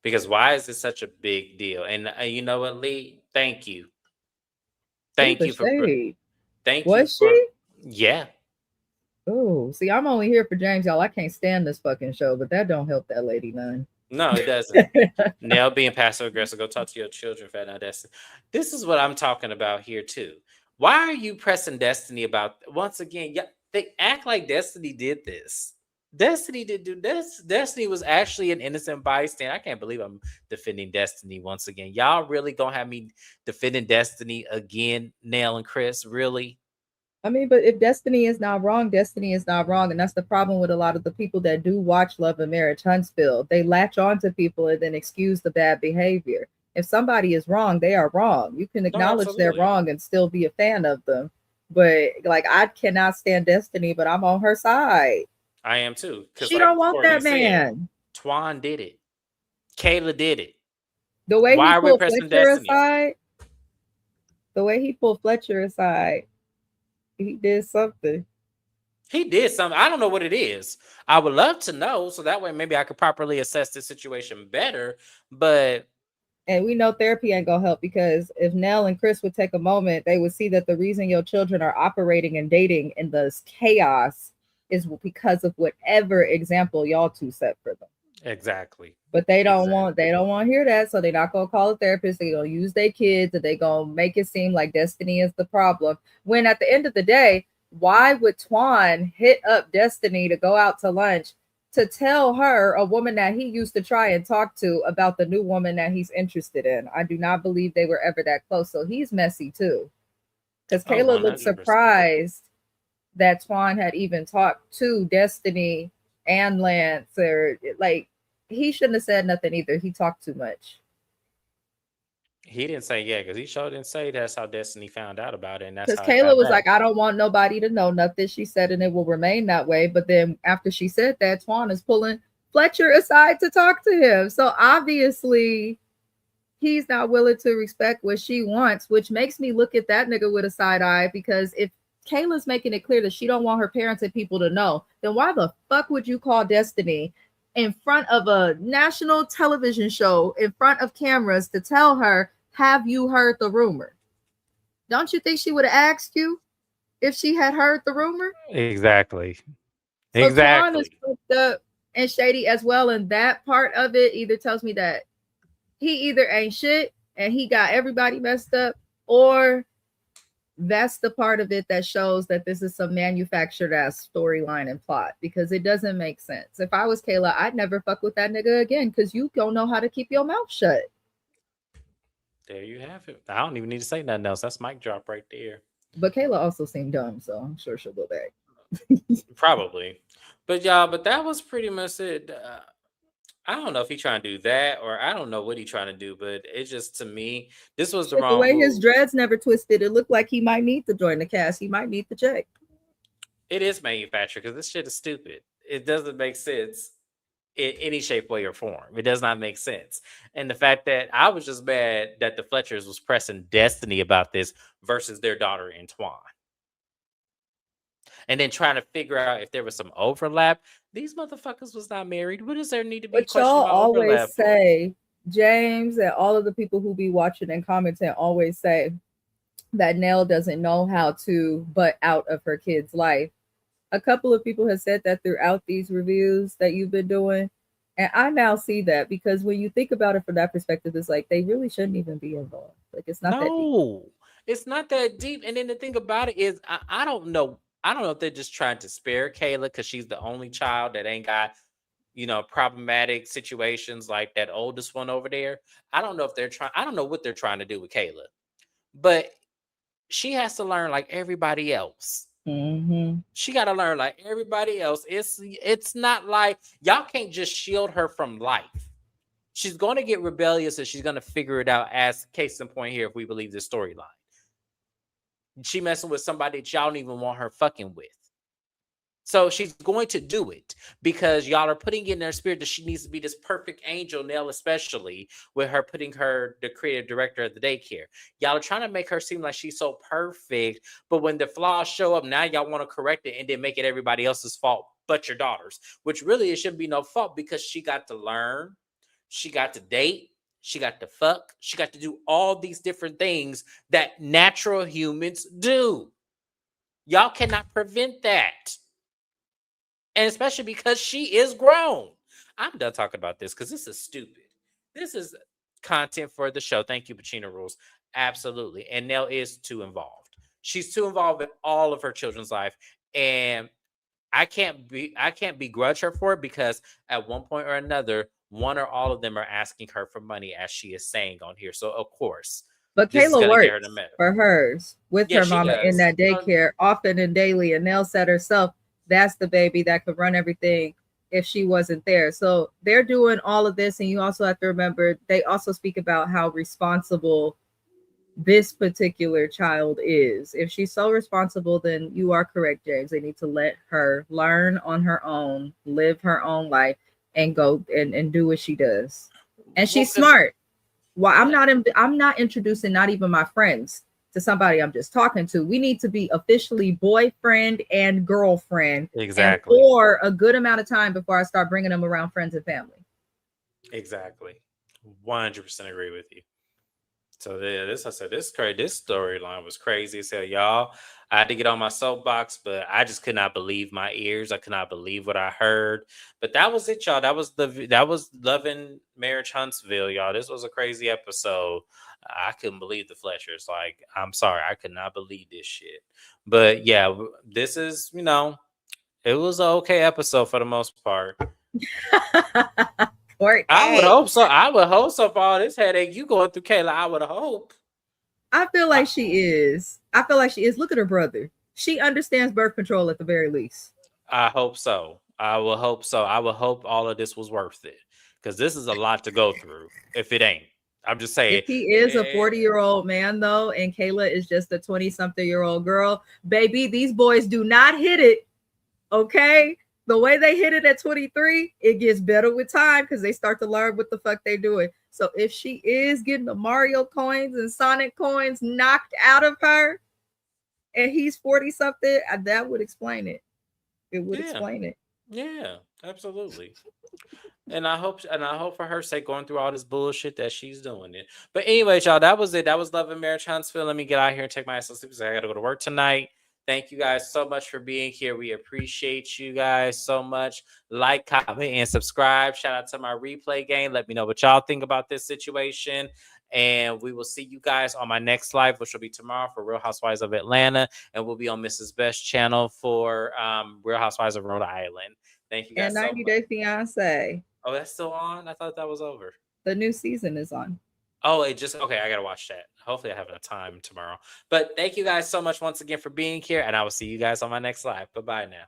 Because why is this such a big deal? And you know what, Lee? Thank you. Ooh, Thank the you for shade. thank you Was for she? yeah. Oh, see, I'm only here for James, y'all. I can't stand this fucking show, but that don't help that lady none. No, it doesn't. Nell being passive aggressive, go talk to your children, fat now Destiny. This is what I'm talking about here too. Why are you pressing Destiny about, once again? Yeah, they act like Destiny did this. Destiny did do this. Destiny was actually an innocent bystander. I can't believe I'm defending Destiny once again. Y'all really gonna have me defending Destiny again, Nell and Chris? Really? I mean, but if Destiny is not wrong, Destiny is not wrong. And that's the problem with a lot of the people that do watch Love and Marriage Huntsville. They latch on to people and then excuse the bad behavior. If somebody is wrong, they are wrong. You can No, acknowledge they're absolutely. wrong and still be a fan of them. But like, I cannot stand Destiny, but I'm on her side. I am too. Because She like don't want Courtney that said, man. Twan did it. Kayla did it. The way he Why are we pulled pressing Fletcher Destiny? aside, the way he pulled Fletcher aside, he did something. He did something. I don't know what it is. I would love to know, so that way maybe I could properly assess the situation better. But And we know therapy ain't gonna help, because if Nell and Chris would take a moment, they would see that the reason your children are operating and dating in this chaos is because of whatever example y'all two set for them. exactly. But they don't want Exactly. to hear that, so they're not gonna call a therapist. They're gonna use their kids and they gonna make it seem like Destiny is the problem. When at the end of the day, why would Twan hit up Destiny to go out to lunch to tell her, a woman that he used to try and talk to, about the new woman that he's interested in? I do not believe they were ever that close. So he's messy too. Because Oh, Kayla looked 100%. surprised that Twan had even talked to Destiny and Lance, or like, he shouldn't have said nothing either. He talked too much. He didn't say yeah, because he sure didn't say that's how Destiny found out about it, and that's Because how it Kayla got was back. like, I don't want nobody to know nothing. She said, and it will remain that way. But then after she said that, Twan is pulling Fletcher aside to talk to him. So obviously, he's not willing to respect what she wants, which makes me look at that nigga with a side eye. Because if Kayla's making it clear that she don't want her parents and people to know, then why the fuck would you call Destiny in front of a national television show, in front of cameras, to tell her, have you heard the rumor? Don't you think she would have asked you if she had heard the rumor? Exactly. So Twan is Exactly. fucked up and shady as well. And that part of it either tells me that he either ain't shit and he got everybody messed up, or that's the part of it that shows that this is some manufactured ass storyline and plot, because it doesn't make sense. If I was Kayla, I'd never fuck with that nigga again, because you don't know how to keep your mouth shut. There you have it. I don't even need to say nothing else. That's mic drop right there. But Kayla also seemed dumb, so I'm sure she'll go back. Probably. But y'all, but that was pretty much it. I don't know if he trying to do that or I don't know what he trying to do, but it just to me, this was the Shit, the wrong way his move. dreads never twisted, it looked like he might need to join the cast. He might need the check. It is manufactured because this shit is stupid. It doesn't make sense in any shape, way, or form. It does not make sense. And the fact that I was just mad that the Fletchers was pressing Destiny about this versus their daughter Antoine. And then trying to figure out if there was some overlap. These motherfuckers was not married. What does there need to be But y'all question about overlap always for? say, James and all of the people who be watching and commenting always say that Nell doesn't know how to butt out of her kid's life. A couple of people have said that throughout these reviews that you've been doing. And I now see that because when you think about it from that perspective, it's like they really shouldn't even be involved. Like it's not that deep. No, it's not that deep. And then the thing about it is, I don't know. I don't know if they're just trying to spare Kayla because she's the only child that ain't got, problematic situations like that oldest one over there. I don't know if they're trying. I don't know what they're trying to do with Kayla, but she has to learn like everybody else. Mm-hmm. She got to learn like everybody else. It's not like y'all can't just shield her from life. She's going to get rebellious and she's going to figure it out. As case in point here, if we believe this storyline, she messing with somebody that y'all don't even want her fucking with. So she's going to do it because y'all are putting in their spirit that she needs to be this perfect angel, Nell, especially with her putting her the creative director of the daycare. Y'all are trying to make her seem like she's so perfect, but when the flaws show up, now y'all want to correct it and then make it everybody else's fault but your daughter's, which really it shouldn't be no fault because she got to learn, she got to date, she got to fuck, she got to do all these different things that natural humans do. Y'all cannot prevent that. And especially because she is grown. I'm done talking about this because this is stupid. This is content for the show. Thank you, Pacino Rules. Absolutely. And Nell is too involved. She's too involved in all of her children's life. And I can't begrudge her for it because at one point or another, one or all of them are asking her for money, as she is saying on here. So of course, But this is Kayla gonna get her to works matter. for hers with Yeah, her she mama in does. that daycare often and daily. And Nell said herself, that's the baby that could run everything if she wasn't there. So they're doing all of this. And you also have to remember, they also speak about how responsible this particular child is. If she's so responsible, then you are correct, James. They need to let her learn on her own, live her own life, and go and do what she does. And Well, she's because smart. Well, yeah, I'm not introducing not even my friends to somebody I'm just talking to. We need to be officially boyfriend and girlfriend and exactly. for a good amount of time before I start bringing them around friends and family. Exactly. 100% agree with you. So yeah, this I said this crazy. This storyline was crazy as hell, y'all. I had to get on my soapbox, but I just could not believe my ears. I could not believe what I heard. But that was it, y'all. That was Loving Marriage Huntsville, y'all. This was a crazy episode. I couldn't believe the Fletchers. Like, I'm sorry, I could not believe this shit. But yeah, this is it was an okay episode for the most part. I would Courtney. hope so. I would hope so for all this headache you going through, Kayla. I would hope. I feel I, like she is. I feel like she is. Look at her brother. She understands birth control at the very least. I hope so. I will hope so. I will hope all of this was worth it because this is a lot to go through. If it ain't, I'm just If saying. he is a 40-year-old man, though, and Kayla is just a 20-something-year-old girl, baby, these boys do not hit it. Okay? The way they hit it at 23, it gets better with time because they start to learn what the fuck they're doing. So if she is getting the Mario coins and Sonic coins knocked out of her and he's 40 something, that would explain it. It would Yeah, explain it. yeah, absolutely. And I hope for her sake, going through all this bullshit that she's doing it. But anyway, y'all, that was it. That was Love and Marriage Huntsville. Let me get out here and take my ass to sleep because I got to go to work tonight. Thank you guys so much for being here. We appreciate you guys so much. Like, comment, and subscribe. Shout out to my replay game. Let me know what y'all think about this situation. And we will see you guys on my next live, which will be tomorrow for Real Housewives of Atlanta. And we'll be on Mrs. Best channel for Real Housewives of Rhode Island. Thank you And guys so 90 much. Day Fiance, Oh, that's still on? I thought that was over. the new season is on. Oh, it just okay. I gotta watch that. Hopefully, I have enough time tomorrow. But thank you guys so much once again for being here, and I will see you guys on my next live. Bye bye now.